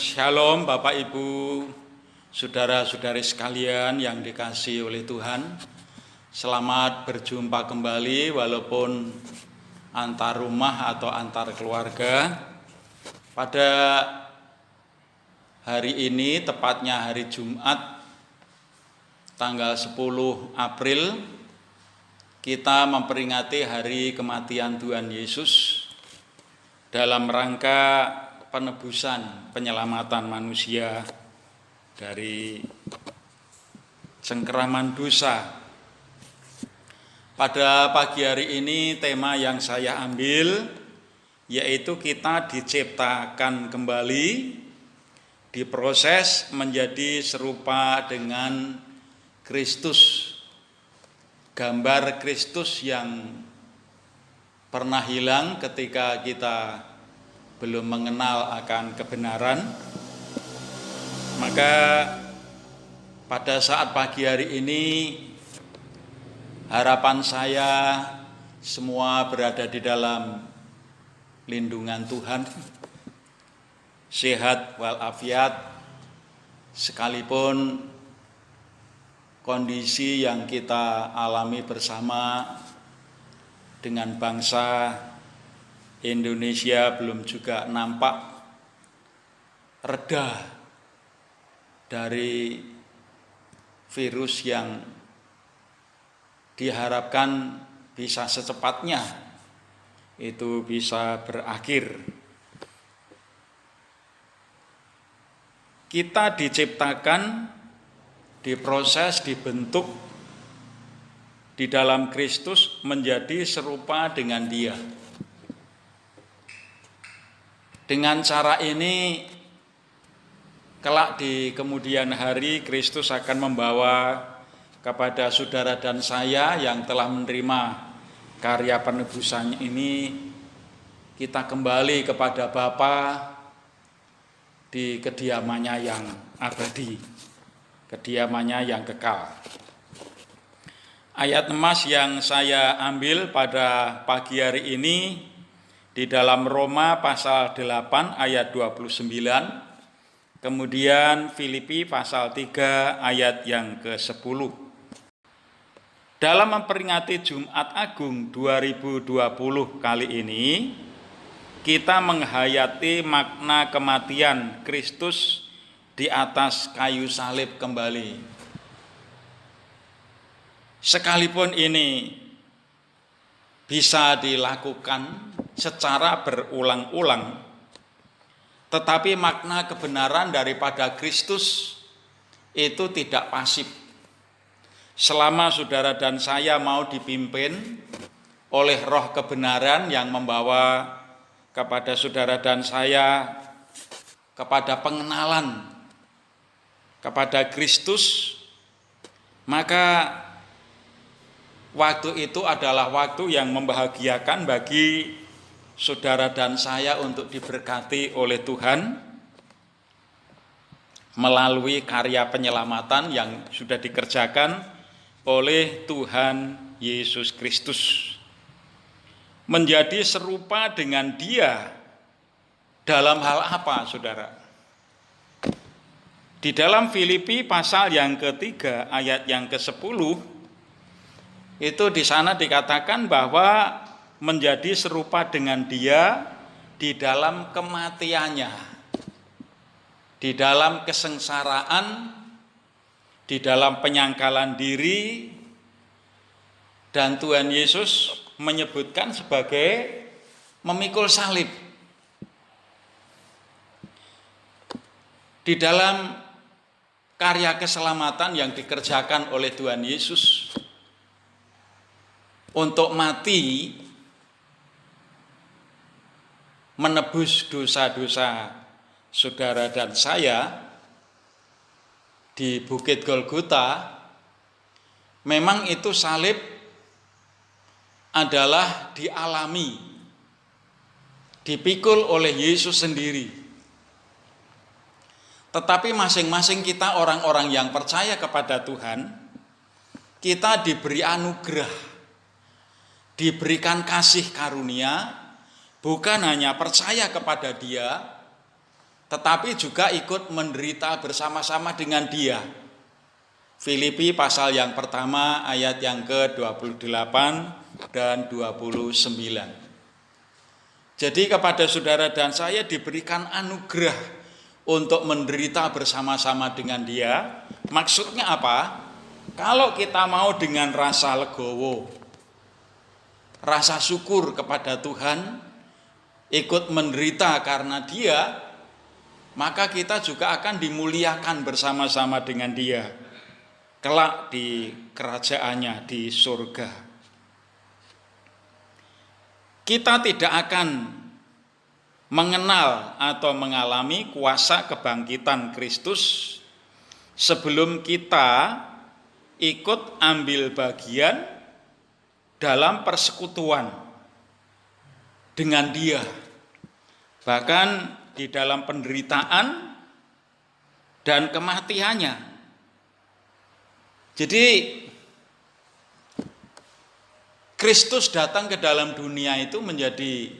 Shalom Bapak Ibu, saudara-saudari sekalian yang dikasihi oleh Tuhan. Selamat berjumpa kembali walaupun antar rumah atau antar keluarga. Pada hari ini, tepatnya hari Jumat, tanggal 10 April, kita memperingati hari kematian Tuhan Yesus dalam rangka penebusan, penyelamatan manusia dari cengkeraman dosa. Pada pagi hari ini tema yang saya ambil yaitu kita diciptakan kembali, diproses menjadi serupa dengan Kristus. Gambar Kristus yang pernah hilang ketika kita belum mengenal akan kebenaran. Maka pada saat pagi hari ini harapan saya semua berada di dalam lindungan Tuhan, sehat walafiat, sekalipun kondisi yang kita alami bersama dengan bangsa Indonesia belum juga nampak reda dari virus yang diharapkan bisa secepatnya itu bisa berakhir. Kita diciptakan, diproses, dibentuk di dalam Kristus menjadi serupa dengan Dia. Dengan cara ini, kelak di kemudian hari Kristus akan membawa kepada saudara dan saya yang telah menerima karya penebusan ini, kita kembali kepada Bapa di kediamannya yang abadi, kediamannya yang kekal. Ayat emas yang saya ambil pada pagi hari ini di dalam Roma pasal 8 ayat 29, kemudian Filipi pasal 3 ayat yang ke-10. Dalam memperingati Jumat Agung 2020 kali ini, kita menghayati makna kematian Kristus di atas kayu salib kembali. Sekalipun ini bisa dilakukan secara berulang-ulang, tetapi makna kebenaran daripada Kristus itu tidak pasif. Selama saudara dan saya mau dipimpin oleh roh kebenaran yang membawa kepada saudara dan saya kepada pengenalan kepada Kristus, maka waktu itu adalah waktu yang membahagiakan bagi saudara dan saya untuk diberkati oleh Tuhan melalui karya penyelamatan yang sudah dikerjakan oleh Tuhan Yesus Kristus. Menjadi serupa dengan Dia dalam hal apa, saudara? Di dalam Filipi pasal yang ketiga ayat yang ke-10 itu di sana dikatakan bahwa menjadi serupa dengan Dia di dalam kematiannya, di dalam kesengsaraan, di dalam penyangkalan diri, dan Tuhan Yesus menyebutkan sebagai memikul salib. Di dalam karya keselamatan yang dikerjakan oleh Tuhan Yesus untuk mati menebus dosa-dosa saudara dan saya di Bukit Golgota, memang itu salib adalah dialami, dipikul oleh Yesus sendiri. Tetapi masing-masing kita orang-orang yang percaya kepada Tuhan, kita diberi anugerah, diberikan kasih karunia, bukan hanya percaya kepada Dia, tetapi juga ikut menderita bersama-sama dengan Dia. Filipi pasal yang pertama ayat yang ke-28 dan 29. Jadi kepada saudara dan saya diberikan anugerah untuk menderita bersama-sama dengan Dia. Maksudnya apa? Kalau kita mau dengan rasa legowo, rasa syukur kepada Tuhan, ikut menderita karena Dia, maka kita juga akan dimuliakan bersama-sama dengan Dia kelak di kerajaannya di surga. Kita tidak akan mengenal atau mengalami kuasa kebangkitan Kristus sebelum kita ikut ambil bagian dalam persekutuan dengan Dia. Bahkan di dalam penderitaan dan kematiannya. Jadi Kristus datang ke dalam dunia itu menjadi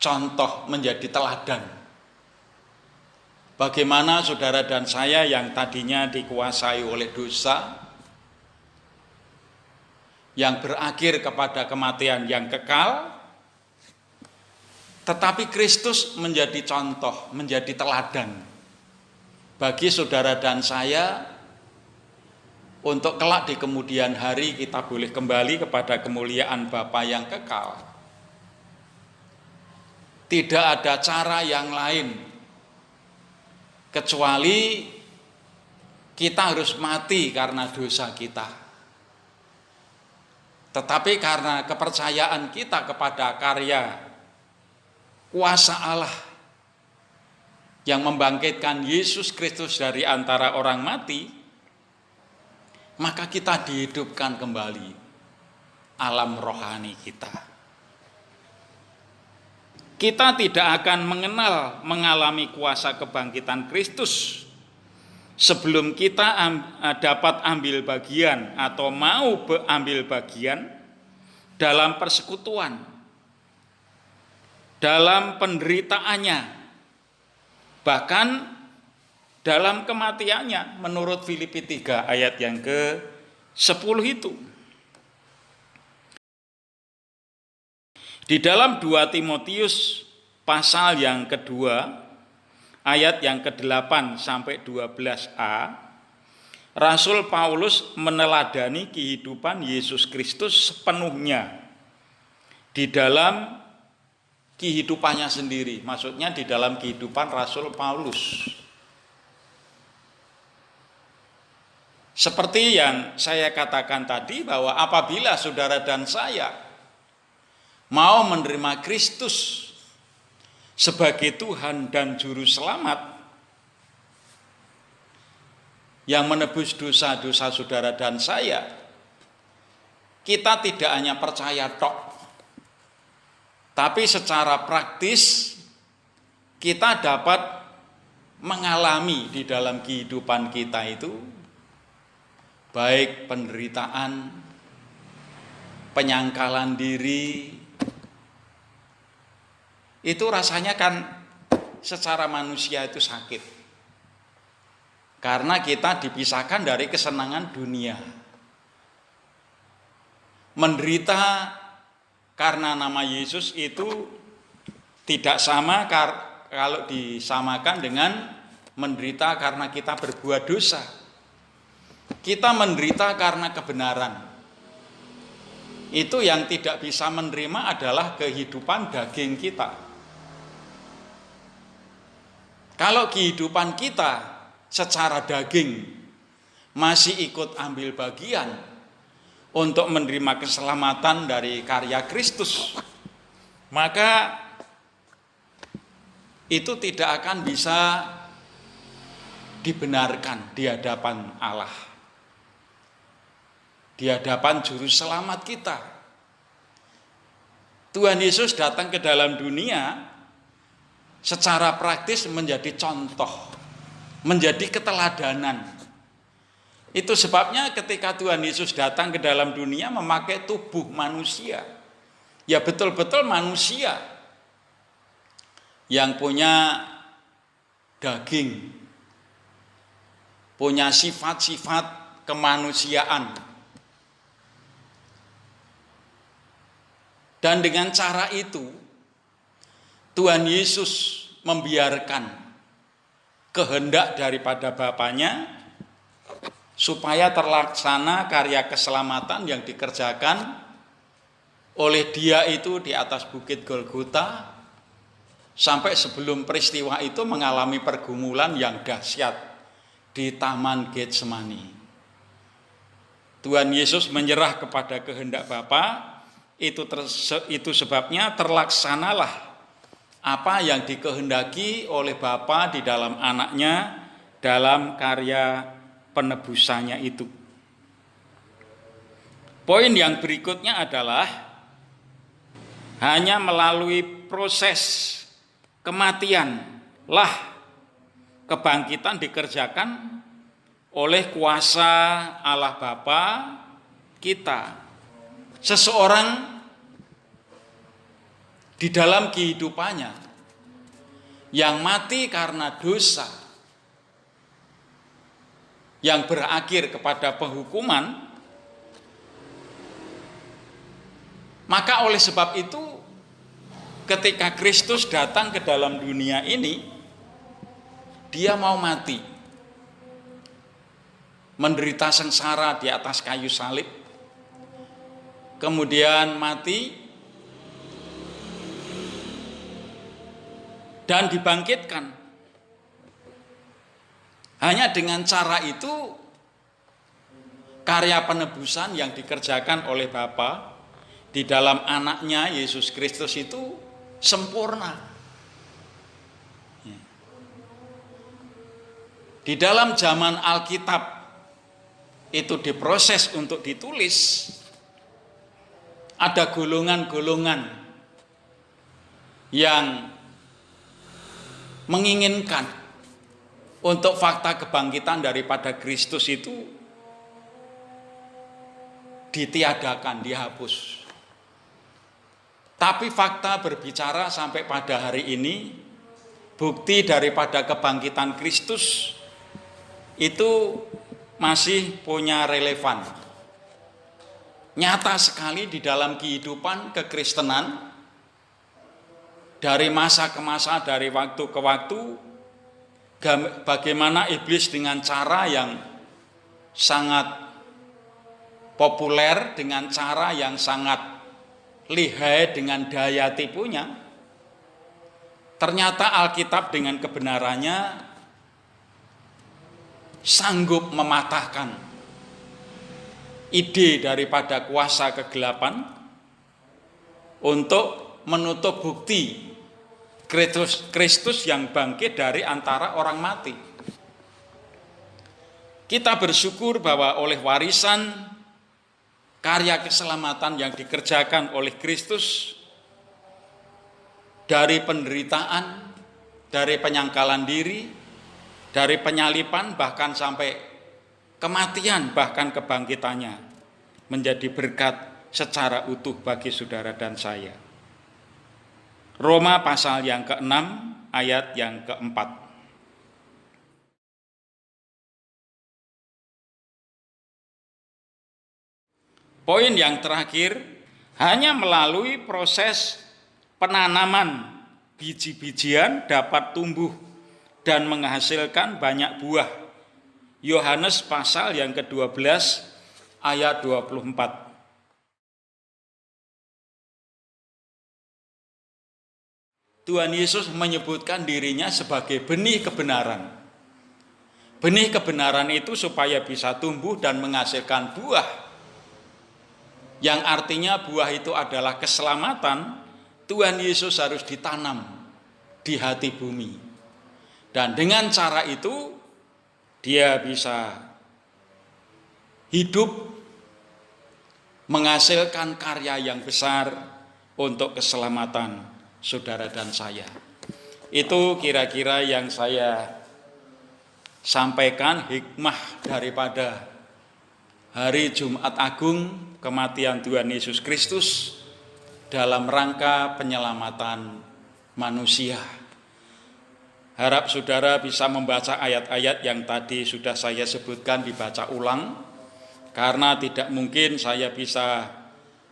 contoh, menjadi teladan. Bagaimana saudara dan saya yang tadinya dikuasai oleh dosa, yang berakhir kepada kematian yang kekal, tetapi Kristus menjadi contoh, menjadi teladan bagi saudara dan saya untuk kelak di kemudian hari kita boleh kembali kepada kemuliaan Bapa yang kekal. Tidak ada cara yang lain kecuali kita harus mati karena dosa kita. Tetapi karena kepercayaan kita kepada karya kuasa Allah yang membangkitkan Yesus Kristus dari antara orang mati, maka kita dihidupkan kembali alam rohani kita. Kita tidak akan mengalami kuasa kebangkitan Kristus sebelum kita dapat ambil bagian atau mau ambil bagian dalam persekutuan, dalam penderitaannya, bahkan dalam kematiannya menurut Filipi 3 ayat yang ke-10 itu. Di dalam 2 Timotius pasal yang kedua ayat yang ke-8 sampai 12a, Rasul Paulus meneladani kehidupan Yesus Kristus sepenuhnya di dalam kehidupannya sendiri, maksudnya di dalam kehidupan Rasul Paulus. Seperti yang saya katakan tadi, bahwa apabila saudara dan saya mau menerima Kristus sebagai Tuhan dan Juru Selamat yang menebus dosa-dosa saudara dan saya, kita tidak hanya percaya tok, tapi secara praktis kita dapat mengalami di dalam kehidupan kita itu baik penderitaan, penyangkalan diri, itu rasanya kan secara manusia itu sakit. Karena kita dipisahkan dari kesenangan dunia. Menderita karena nama Yesus itu tidak sama kalau disamakan dengan menderita karena kita berbuat dosa. Kita menderita karena kebenaran. Itu yang tidak bisa menerima adalah kehidupan daging kita. Kalau kehidupan kita secara daging masih ikut ambil bagian untuk menerima keselamatan dari karya Kristus, maka itu tidak akan bisa dibenarkan di hadapan Allah, di hadapan Juru Selamat kita. Tuhan Yesus datang ke dalam dunia secara praktis menjadi contoh, menjadi keteladanan. Itu sebabnya ketika Tuhan Yesus datang ke dalam dunia memakai tubuh manusia, ya betul-betul manusia yang punya daging, punya sifat-sifat kemanusiaan. Dan dengan cara itu Tuhan Yesus membiarkan kehendak daripada Bapaknya supaya terlaksana karya keselamatan yang dikerjakan oleh Dia itu di atas bukit Golgota, sampai sebelum peristiwa itu mengalami pergumulan yang dahsyat di Taman Getsemani. Tuhan Yesus menyerah kepada kehendak Bapa, itu sebabnya terlaksanalah apa yang dikehendaki oleh Bapa di dalam Anaknya dalam karya penebusannya itu. Poin yang berikutnya adalah hanya melalui proses kematian lah kebangkitan dikerjakan oleh kuasa Allah Bapa kita. Seseorang di dalam kehidupannya yang mati karena dosa, yang berakhir kepada penghukuman, maka oleh sebab itu ketika Kristus datang ke dalam dunia ini, Dia mau mati, menderita sengsara di atas kayu salib, kemudian mati dan dibangkitkan. Hanya dengan cara itu karya penebusan yang dikerjakan oleh Bapa di dalam Anaknya Yesus Kristus itu sempurna. Di dalam zaman Alkitab itu diproses untuk ditulis, ada golongan-golongan yang menginginkan untuk fakta kebangkitan daripada Kristus itu ditiadakan, dihapus. Tapi fakta berbicara sampai pada hari ini, bukti daripada kebangkitan Kristus itu masih punya relevan. Nyata sekali di dalam kehidupan kekristenan, dari masa ke masa, dari waktu ke waktu, bagaimana iblis dengan cara yang sangat populer, dengan cara yang sangat lihai, dengan daya tipunya, ternyata Alkitab dengan kebenarannya sanggup mematahkan ide daripada kuasa kegelapan untuk menutup bukti Kristus yang bangkit dari antara orang mati. Kita bersyukur bahwa oleh warisan karya keselamatan yang dikerjakan oleh Kristus, dari penderitaan, dari penyangkalan diri, dari penyalipan, bahkan sampai kematian, bahkan kebangkitannya, menjadi berkat secara utuh bagi saudara dan saya. Roma pasal yang ke-6 ayat yang ke-4. Poin yang terakhir, hanya melalui proses penanaman biji-bijian dapat tumbuh dan menghasilkan banyak buah. Yohanes pasal yang ke-12 ayat 24. Tuhan Yesus menyebutkan dirinya sebagai benih kebenaran. Benih kebenaran itu supaya bisa tumbuh dan menghasilkan buah, yang artinya buah itu adalah keselamatan. Tuhan Yesus harus ditanam di hati bumi, dan dengan cara itu Dia bisa hidup, menghasilkan karya yang besar untuk keselamatan saudara dan saya. Itu kira-kira yang saya sampaikan, hikmah daripada hari Jumat Agung kematian Tuhan Yesus Kristus dalam rangka penyelamatan manusia. Harap saudara bisa membaca ayat-ayat yang tadi sudah saya sebutkan, dibaca ulang, karena tidak mungkin saya bisa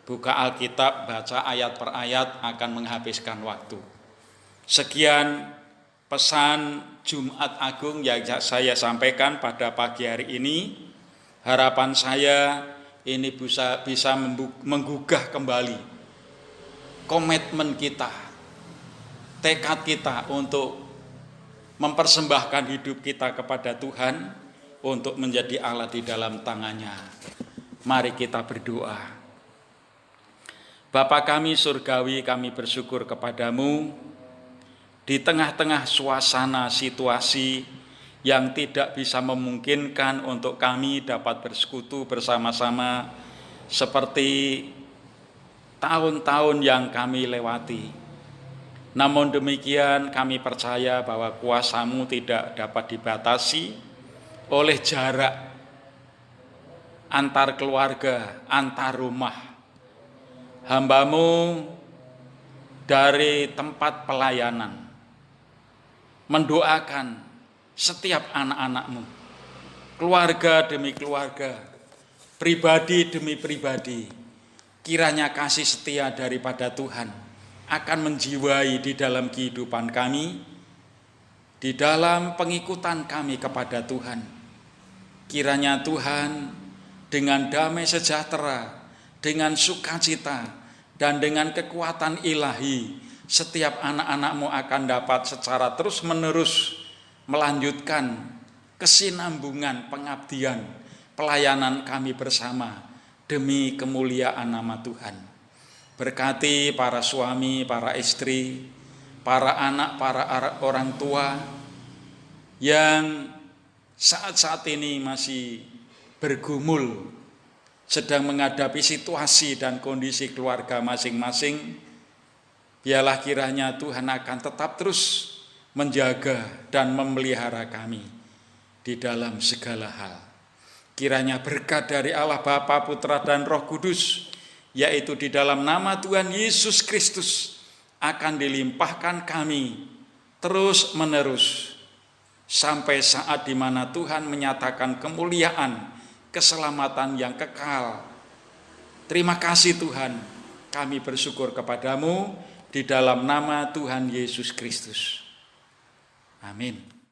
buka Alkitab, baca ayat per ayat, akan menghabiskan waktu. Sekian pesan Jumat Agung yang saya sampaikan pada pagi hari ini. Harapan saya ini bisa menggugah kembali komitmen kita, tekad kita untuk mempersembahkan hidup kita kepada Tuhan untuk menjadi alat di dalam tangannya. Mari kita berdoa. Bapa kami surgawi, kami bersyukur kepadamu di tengah-tengah suasana situasi yang tidak bisa memungkinkan untuk kami dapat bersekutu bersama-sama seperti tahun-tahun yang kami lewati. Namun demikian kami percaya bahwa kuasa-Mu tidak dapat dibatasi oleh jarak antar keluarga, antar rumah. Hamba-Mu dari tempat pelayanan mendoakan setiap anak-anak-Mu, keluarga demi keluarga, pribadi demi pribadi. Kiranya kasih setia daripada Tuhan akan menjiwai di dalam kehidupan kami, di dalam pengikutan kami kepada Tuhan. Kiranya Tuhan dengan damai sejahtera, dengan sukacita, dan dengan kekuatan ilahi, setiap anak-anak-Mu akan dapat secara terus-menerus melanjutkan kesinambungan pengabdian, pelayanan kami bersama demi kemuliaan nama Tuhan. Berkati para suami, para istri, para anak, para orang tua yang saat-saat ini masih bergumul, sedang menghadapi situasi dan kondisi keluarga masing-masing. Biarlah kiranya Tuhan akan tetap terus menjaga dan memelihara kami di dalam segala hal. Kiranya berkat dari Allah Bapa, Putra, dan Roh Kudus, yaitu di dalam nama Tuhan Yesus Kristus, akan dilimpahkan kami terus menerus sampai saat di mana Tuhan menyatakan kemuliaan, keselamatan yang kekal. Terima kasih Tuhan, kami bersyukur kepadamu di dalam nama Tuhan Yesus Kristus. Amin.